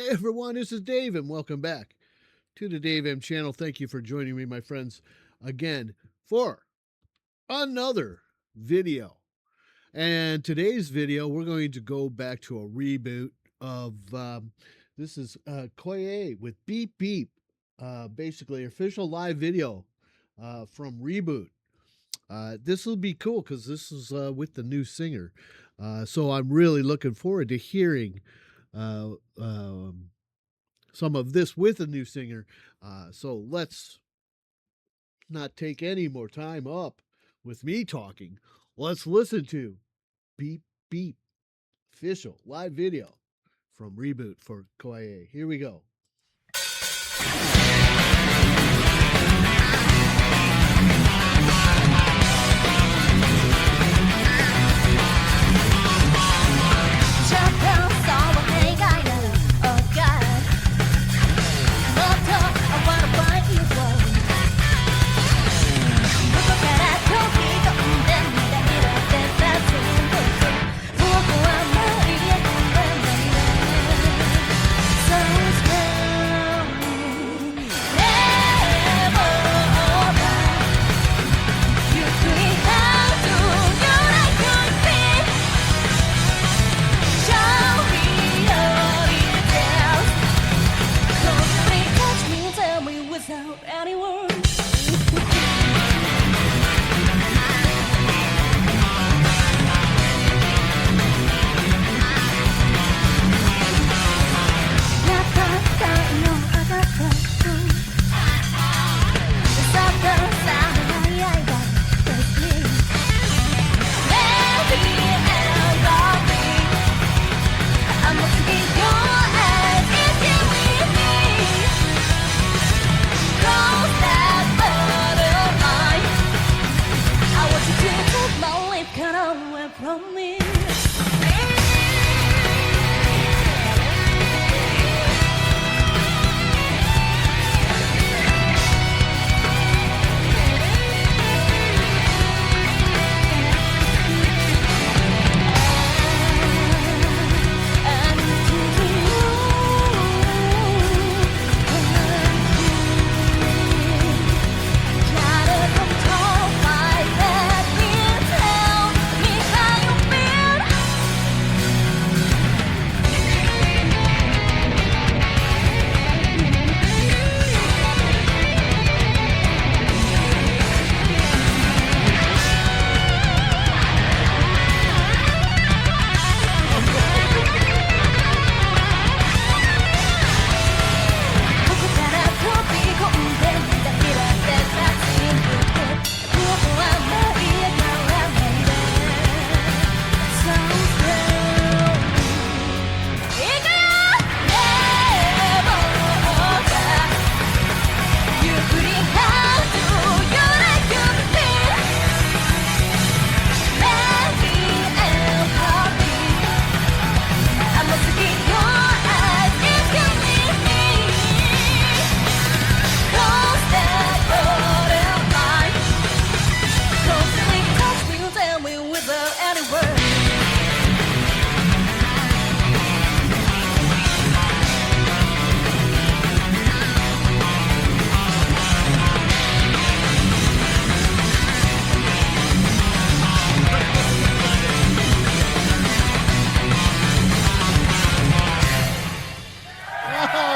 everyone, this is Dave, and welcome back to the Dave M channel. Thank you for joining me, my friends, again for another video. And today's video, we're going to go back to a reboot of this is KOIAI with Beep Beep, basically official live video from Reboot. This will be cool because this is with the new singer. So I'm really looking forward to hearing uh, um, some of this with a new singer. So let's not take any more time up with me talking. Let's listen to Beep Beep official live video from Reboot for KOIAI. Here we go. From me.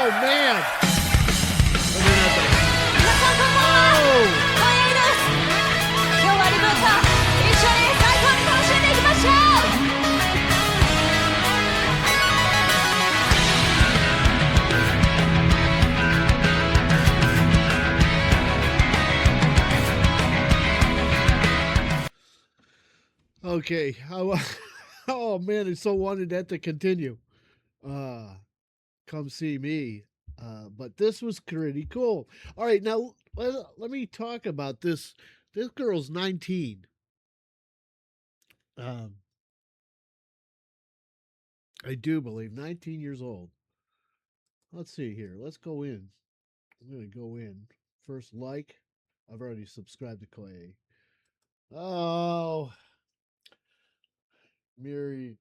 Oh, man. Okay. Oh man, I so wanted that to continue. Come see me. But this was pretty cool. All right, now let me talk about this. This girl's 19. Um, I do believe 19 years old. Let's see here. Let's go in. I'm gonna go in. First like. I've already subscribed to Clay. Oh, Mirei.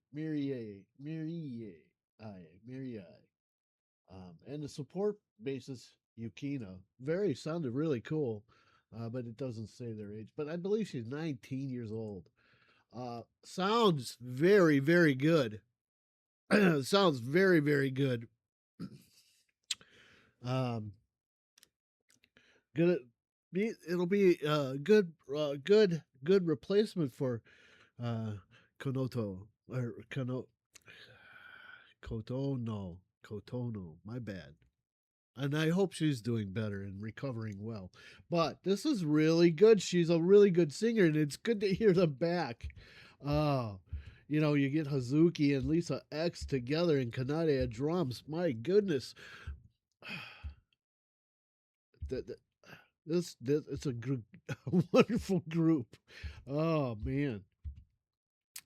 the support basis, Yukina. Very sounded really cool, but it doesn't say their age. But I believe she's 19 years old. Sounds very, very good. Sounds very, very good. Um, good. It'll be good replacement for uh, Konoto or Kotono. My bad. And I hope she's doing better and recovering well. But this is really good. She's a really good singer, and it's good to hear them back. Oh, you get Hazuki and Lisa X together in Kanade at drums. My goodness, that this it's a group, a wonderful group. Oh man,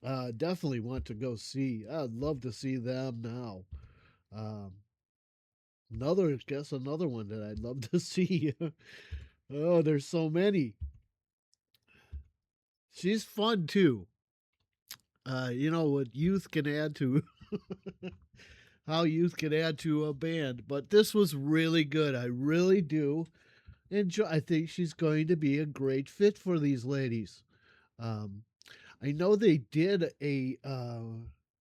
definitely want to go see. I'd love to see them now. Um, another one that I'd love to see. Oh, there's so many. She's fun too. What youth can add to how youth can add to a band. But this was really good. I really do enjoy. I think she's going to be a great fit for these ladies. Um, I know they did a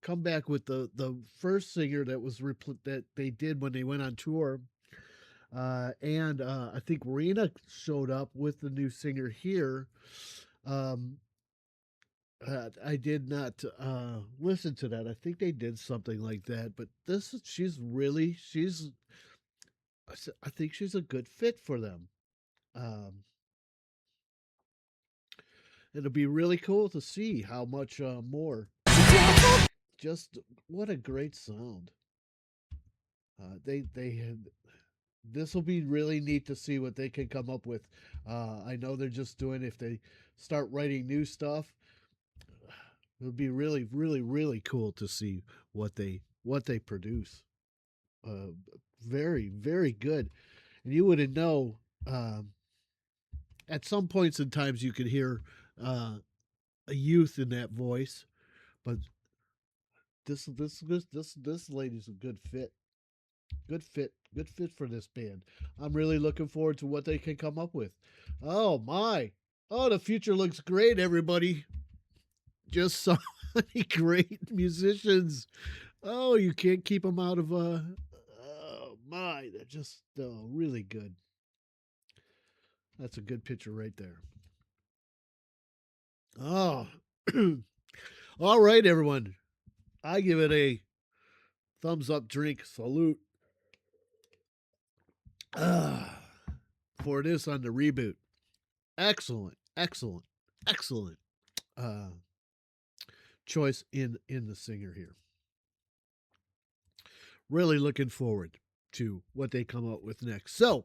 comeback with the first singer that they did when they went on tour. And I think Rena showed up with the new singer here. Um, I did not listen to that. I think they did something like that, but I think she's a good fit for them. Um, it'll be really cool to see how much more. Just what a great sound. They had. This will be really neat to see what they can come up with. I know they're just doing if they start writing new stuff. It'll be really, really, really cool to see what they produce. Uh, Very, very good. And you wouldn't know. At some points in times, you could hear a youth in that voice, but this lady's a good fit. Good fit for this band. I'm really looking forward to what they can come up with. Oh my! Oh, the future looks great, everybody. Just so many great musicians. Oh, you can't keep them out of oh my, they're just really good. That's a good picture right there. Oh, all right, everyone. I give it a thumbs up drink salute ah, for this on the reboot. Excellent, excellent, excellent uh, choice in the singer here. Really looking forward to what they come up with next. So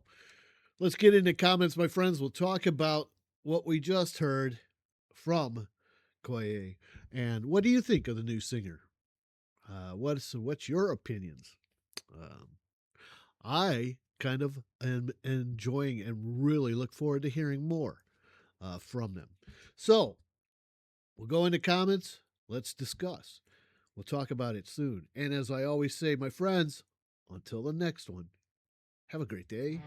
let's get into comments, my friends. We'll talk about what we just heard from KOIAI. And what do you think of the new singer? What's your opinions? Um, I kind of am enjoying and really look forward to hearing more from them. So we'll go into comments. Let's discuss. We'll talk about it soon. And as I always say, my friends, until the next one, have a great day.